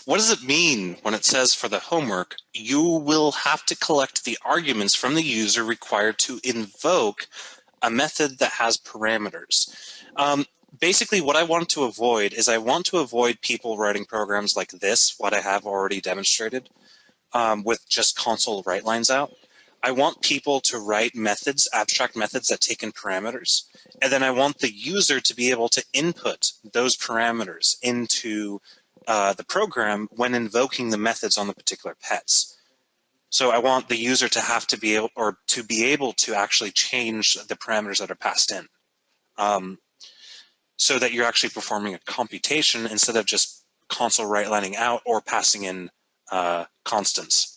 what does it mean when it says for the homework, you will have to collect the arguments from the user required to invoke a method that has parameters? Basically, what I want to avoid is I want to avoid people writing programs like this, what I have already demonstrated, with just console write lines out. I want people to write methods, abstract methods that take in parameters, and then I want the user to be able to input those parameters into the program when invoking the methods on the particular pets. So I want the user to have to be able, or to be able to actually change the parameters that are passed in, so that you're actually performing a computation instead of just console write lining out or passing in constants.